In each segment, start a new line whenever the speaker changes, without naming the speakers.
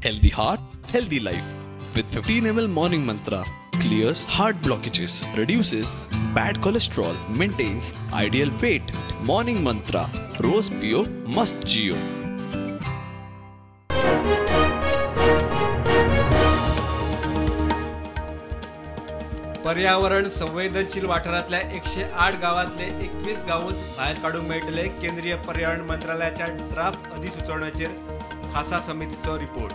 Healthy heart, healthy life. With 15 ml morning mantra, clears heart blockages, reduces bad cholesterol, maintains ideal weight. Morning mantra, रोज पियो मस्त जियो.
पर्यावरण संवेदनशील वाठारातल्या 108 गावातले 21 गावूच भायर काडूंक मेळटले. केंद्रीय पर्यावरण मंत्रालयाच्या ड्राफ्ट अधिसुचोवण्याचेर खासा समितीचो रिपोर्ट.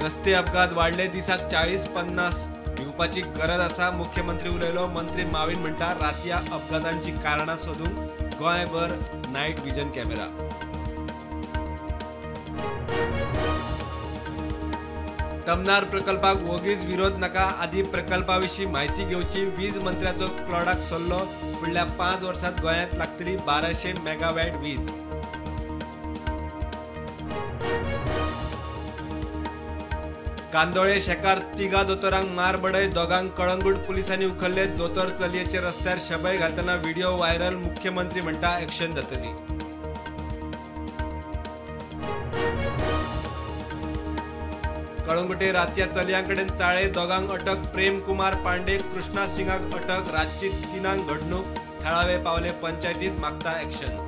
रस्ते अपघात वाडले. दिसाक 40-50 दिवपाची गरज आसा. मुख्यमंत्री उलयलो. मंत्री माविन म्हणटा रातया अपघातांची कारणां सोदूंक गोंयभर नायट विजन कॅमेरा. तमनार प्रकल्पाक वोगीच विरोध नाका. आदी प्रकल्पाविशीं म्हायती घेवची. वीज मंत्र्याचो क्लॉडाक सल्लो. फुडल्या 5 वर्सांत गोंयांत लागतली 1200 मेगावॅट वीज. कांदोळे शेकार तिगा दोतोरांक मार बडय. दोगांक कळंगूट पुलिसांनी उखल्ले. दोतोर चलयेचे रस्त्यार शबय घालतना व्हिडिओ व्हायरल. मुख्यमंत्री म्हणटा एक्शन जातली. कळंगुटे रातया चलयांकडेन चाळे. दोगांक अटक. प्रेम कुमार पांडे, कृष्णा सिंगाक अटक. रातची 3 घडणूक. थळावे पावले पंचायतीत. मागता एक्शन.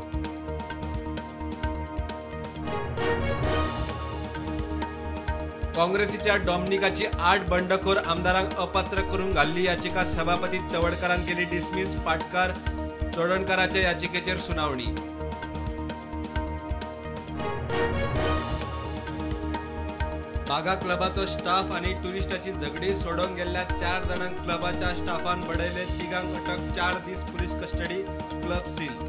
काँग्रेसीच्या डॉमनिकाची 8 बंडखोर आमदारांक अपात्र करून घाल्ली याचिका सभापती तवडकरान केली डिसमीस. पाटकार चोडणकराच्या याचिकेचेर सुनावणी. बागा क्लबाचो स्टाफ आणि टुरिस्टाची झगडी. सोडून गेल्ल्या 4 जाणांक क्लबाच्या स्टाफान बडयले. 3 अटक. 4 दीस पुलीस कस्टडी. Club seal.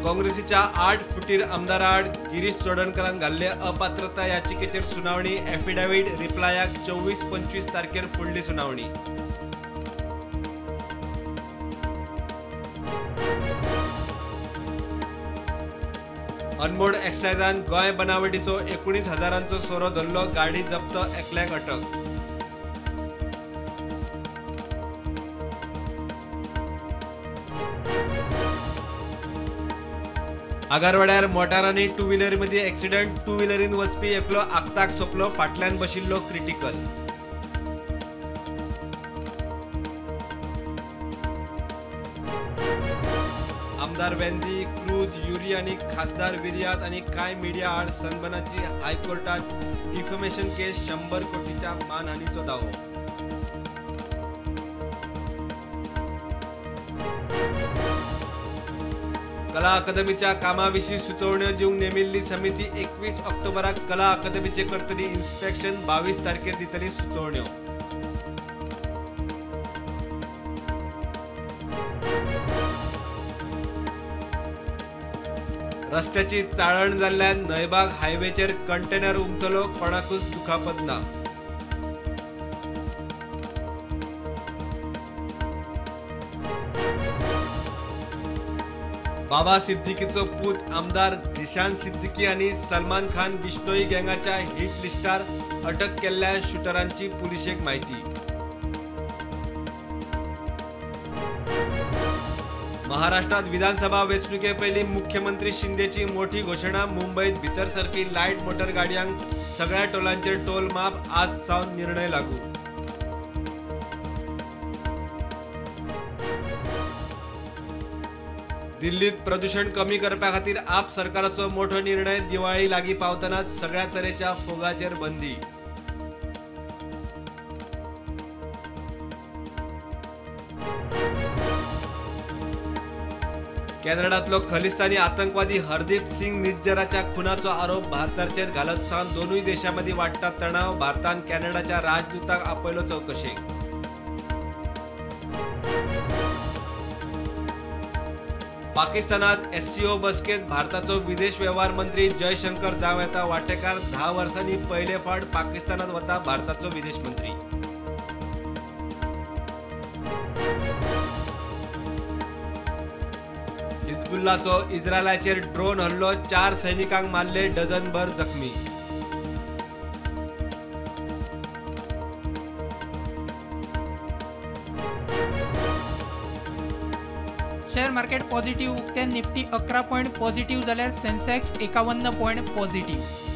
काँग्रेसीच्या 8 फुटीर आमदारा आड गिरीश चोडणकरान घाल्ले अपात्रता याचिकेचेर सुनावणी. एफिडेव्हिट रिप्लायाक 24-25 तारखेर फुडली सुनावणी. अनमोड एक्सायजान गोंय बनावटीचो 19,000 सोरो धरलो. गाडी जप्त. एकल्याक अटक. आगारवाड्यार मोटारांनी 2 व्हिलरीमध्ये ॲक्सिडेंट. 2 व्हिलरीन वचपी एकलो आगताक सोंपलो. फाटल्यान बशिल्लो क्रिटिकल. आमदार वेंदी, क्रूज, युरी आणि खासदार विर्यात आणि कांय मिडिया आड सनबर्नाची हायकोर्टात डिफेमेशन केस. 100 कोटीच्या मानहानीचो दावो. कला अकादमीच्या कामाविशीं सुचोवण्यो दिवंक नेमिल्ली समिती 21 ऑक्टोबराक कला अकादमीचे करतली इन्स्पेक्शन. 22 तारखेर दितली सुचोवण्यो. रस्त्याची चाळण जाल्ल्यान नयबाग हायवेचेर कंटेनर उमटलो. कोणाकूच दुखापत ना. बाबा सिद्दीकीचो पूत आमदार झिशान सिद्दीकी आणि सलमान खान बिश्नोई गँगाच्या हिट लिस्टार. अटक केल्ल्या शूटरांची पुलिशेक माहिती. महाराष्ट्रात विधानसभा वेंचणुके पयलीं मुख्यमंत्री शिंदेची मोठी घोषणा. मुंबईत भितर सरपी लायट मोटर गाडयांक सगळ्या टोलांचेर टोल माफ. आज सावन निर्णय लागू. दिल्लीत प्रदूषण कमी करपा खातीर आप सरकाराचो मोठो निर्णय. दिवाळी लागीं पावतनाच सगळ्या तरेच्या फोगाचेर बंदी. कॅनडातलो खलिस्तानी आतंकवादी हरदीप सिंग निज्जराच्या खुनाचो आरोप भारताचेर घालत सावन दोनूय देशांमदीं वाडटा तणाव. भारतान कॅनडाच्या राजदूताक आपयलो चवकशेक. पाकिस्तानात SCO बसकेत भारताचो विदेश वेव्हार मंत्री जयशंकर जावं येता वांटेकार. 10 वर्सांनी पयले फावट पाकिस्तानात वता भारताचो विदेश मंत्री. हिजबुल्लाचो इस्रायलाचेर ड्रोन हल्लो. 4 सैनिकांक मारले. डझनभर जखमी.
शेअर मार्केट पॉझिटिव्ह उक्त्यान निफ्टी 11 पॉईंट पॉझिटिव्ह जाल्यार सेन्सेक्स 51 पॉईंट पॉझिटिव्ह.